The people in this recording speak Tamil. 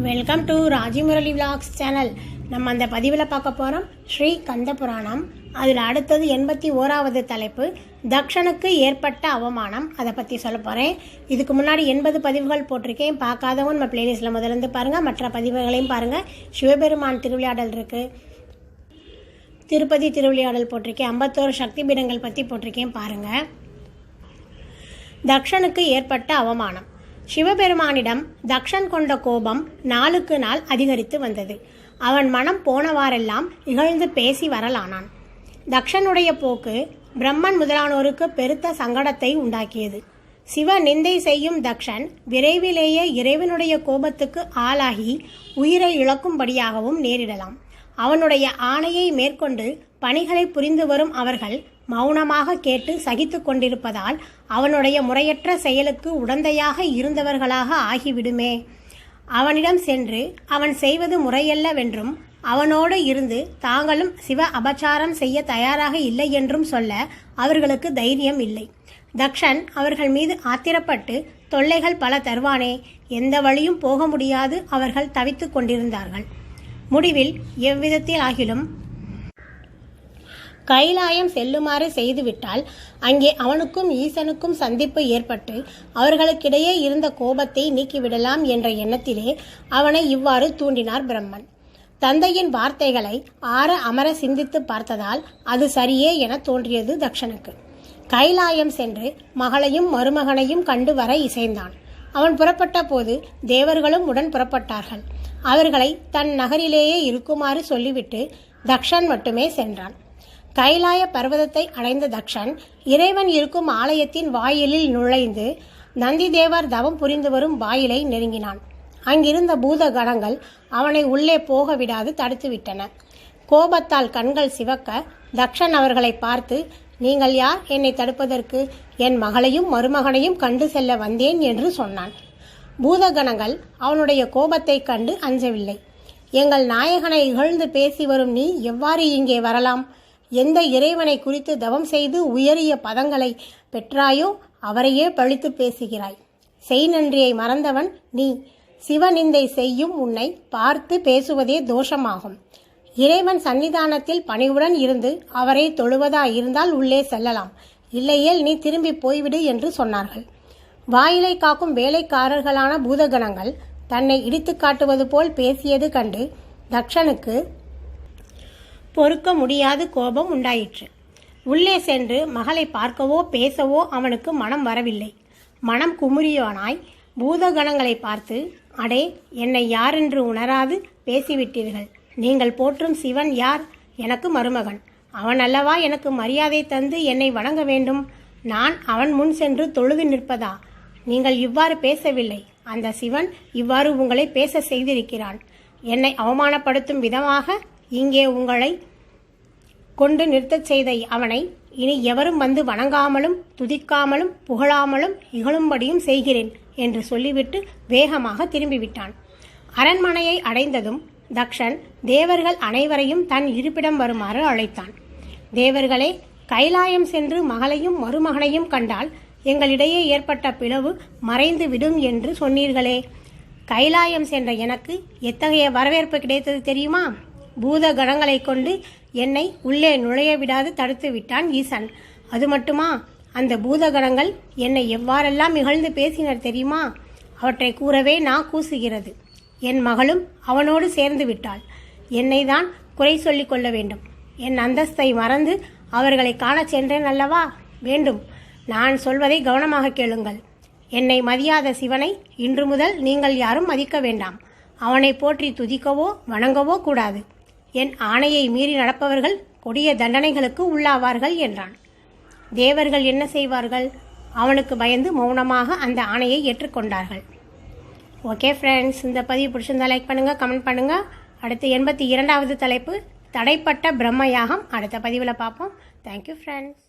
Welcome to Rajimurali vlogs channel. நம்ம அந்த பதிவில் பார்க்க போகிறோம் ஸ்ரீ கந்த புராணம். அதில் அடுத்தது 81வது தலைப்பு தக்ஷனுக்கு ஏற்பட்ட அவமானம். அதை பற்றி சொல்ல போகிறேன். இதுக்கு முன்னாடி 80 பதிவுகள் போட்டிருக்கேன். பார்க்காதவங்க நம்ம பிளேலிஸ்ட்டில் முதலேருந்து பாருங்கள். மற்ற பதிவுகளையும் பாருங்கள். சிவபெருமான் திருவிளையாடல் இருக்குது, திருப்பதி திருவிளையாடல் போட்டிருக்கேன், 51 சக்தி பீடங்கள் பற்றி போட்டிருக்கேன், பாருங்கள். தக்ஷனுக்கு ஏற்பட்ட அவமானம். சிவபெருமானிடம் தக்ஷன் கொண்ட கோபம் நாளுக்கு நாள் அதிகரித்து வந்தது. அவன் மனம் போனவாறெல்லாம் இகழ்ந்து பேசி வரலானான். தக்ஷனுடைய போக்கு பிரம்மன் முதலானோருக்கு பெருத்த சங்கடத்தை உண்டாக்கியது. சிவ நிந்தை செய்யும் தக்ஷன் விரைவிலேயே இறைவனுடைய கோபத்துக்கு ஆளாகி உயிரை இழக்கும்படியாகவும் நேரிடலாம். அவனுடைய ஆணையை மேற்கொண்டு பணிகளை புரிந்து வரும் அவர்கள் மௌனமாக கேட்டு சகித்து கொண்டிருப்பதால் அவனுடைய முறையற்ற செயலுக்கு உடந்தையாக இருந்தவர்களாக ஆகிவிடுமே. அவனிடம் சென்று அவன் செய்வது முறையல்லவென்றும் அவனோடு இருந்து தாங்களும் சிவ அபச்சாரம் செய்ய தயாராக இல்லை என்றும் சொல்ல அவர்களுக்கு தைரியம் இல்லை. தக்ஷன் அவர்கள் மீது ஆத்திரப்பட்டு தொல்லைகள் பல தருவானே, எந்த வழியும் போக முடியாது அவர்கள் தவித்து கொண்டிருந்தார்கள். முடிவில் எவ்விதத்தில் ஆகிலும் கைலாயம் செல்லுமாறு செய்துவிட்டால் அங்கே அவனுக்கும் ஈசனுக்கும் சந்திப்பு ஏற்பட்டு அவர்களுக்கிடையே இருந்த கோபத்தை நீக்கிவிடலாம் என்ற எண்ணத்திலே அவனை இவ்வாறு தூண்டினார் பிரம்மன். தந்தையின் வார்த்தைகளை ஆற அமர சிந்தித்து பார்த்ததால் அது சரியே என தோன்றியது தக்ஷனுக்கு. கைலாயம் சென்று மகளையும் மருமகனையும் கண்டு வர இசைந்தான். அவன் புறப்பட்ட போது தேவர்களும் உடன் புறப்பட்டார்கள். அவர்களை தன் நகரிலேயே இருக்குமாறு சொல்லிவிட்டு தக்ஷன் மட்டுமே சென்றான். கைலாய பர்வதத்தை அடைந்த தக்ஷன் இறைவன் இருக்கும் ஆலயத்தின் வாயிலில் நுழைந்து நந்தி தேவர் தவம் புரிந்து வரும் வாயிலை நெருங்கினான். அங்கிருந்த பூத கணங்கள் அவனை உள்ளே போக விடாது தடுத்துவிட்டன. கோபத்தால் கண்கள் சிவக்க தக்ஷன் அவர்களை பார்த்து, நீங்கள் யார் என்னை தடுப்பதற்கு? என் மகளையும் மருமகனையும் கண்டு செல்ல வந்தேன் என்று சொன்னான். பூதகணங்கள் அவனுடைய கோபத்தை கண்டு அஞ்சவில்லை. எங்கள் நாயகனை இகழ்ந்து பேசி வரும் நீ எவ்வாறு இங்கே வரலாம்? எந்த இறைவனை குறித்து தவம் செய்து உயரிய பதங்களை பெற்றாயோ அவரையே பழித்து பேசுகிறாய். செய் நன்றியை மறந்தவன் நீ. சிவநிந்தை செய்யும் உன்னை பார்த்து பேசுவதே தோஷமாகும். இறைவன் சன்னிதானத்தில் பணிவுடன் இருந்து அவரை தொழுவதாயிருந்தால் உள்ளே செல்லலாம், இல்லையேல் நீ திரும்பி போய்விடு என்று சொன்னார்கள். வாயிலை காக்கும் வேலைக்காரர்களான பூதகணங்கள் தன்னை இடித்து காட்டுவது போல் பேசியது கண்டு தக்ஷனுக்கு பொறுக்க முடியாத கோபம் உண்டாயிற்று. உள்ளே சென்று மகளை பார்க்கவோ பேசவோ அவனுக்கு மனம் வரவில்லை. மனம் குமுறியவனாய் பூதகணங்களை பார்த்து, அடே, என்னை யாரென்று உணராது பேசிவிட்டீர்கள். நீங்கள் போற்றும் சிவன் யார்? எனக்கு மருமகன். அவன் அல்லவா எனக்கு மரியாதை தந்து என்னை வணங்க வேண்டும். நான் அவன் முன் சென்று தொழுது நிற்பதா? நீங்கள் இவ்வாறு பேசவில்லை. அந்த சிவன் இவ்வாறு உங்களை பேச செய்திருக்கிறான். என்னை அவமானப்படுத்தும் விதமாக இங்கே உங்களை கொண்டு நிறுத்தச் செய்த அவனை இனி எவரும் வந்து வணங்காமலும் துதிக்காமலும் புகழாமலும் இகழும்படியும் செய்கிறேன் என்று சொல்லிவிட்டு வேகமாக திரும்பிவிட்டான். அரண்மனையை அடைந்ததும் தக்ஷன் தேவர்கள் அனைவரையும் தன் இருப்பிடம் வருமாறு அழைத்தான். தேவர்களே, கைலாயம் சென்று மகளையும் மருமகனையும் கண்டால் எங்களிடையே ஏற்பட்ட பிளவு மறைந்து விடும் என்று சொன்னீர்களே. கைலாயம் சென்ற எனக்கு எத்தகைய வரவேற்பு கிடைத்தது தெரியுமா? பூத கணங்களை கொண்டு என்னை உள்ளே நுழைய விடாது தடுத்து விட்டான் ஈசன். அது மட்டுமா, அந்த பூதகணங்கள் என்னை எவ்வாறெல்லாம் இகழ்ந்து பேசினர் தெரியுமா? அவற்றை கூறவே நான் கூசுகிறது. என் மகளும் அவனோடு சேர்ந்து விட்டாள். என்னை தான் குறை சொல்லிக் கொள்ள வேண்டும். என் அந்தஸ்தை மறந்து அவர்களை காணச் சென்றேன் அல்லவா? வேண்டும், நான் சொல்வதை கவனமாக கேளுங்கள். என்னை மதியாத சிவனை இன்று முதல் நீங்கள் யாரும் மதிக்க வேண்டாம். அவனை போற்றி துதிக்கவோ வணங்கவோ கூடாது. என் ஆணையை மீறி நடப்பவர்கள் கொடிய தண்டனைகளுக்கு உள்ளாவார்கள் என்றான். தேவர்கள் என்ன செய்வார்கள்? அவனுக்கு பயந்து மௌனமாக அந்த ஆணையை ஏற்றுக்கொண்டார்கள். ஓகே ஃப்ரெண்ட்ஸ், இந்த பதிவு பிடிச்சிருந்தா லைக் பண்ணுங்கள், கமெண்ட் பண்ணுங்கள். அடுத்து 82வது தலைப்பு தடைப்பட்ட பிரம்ம யாகம் அடுத்த பதிவில் பார்ப்போம். Thank you friends.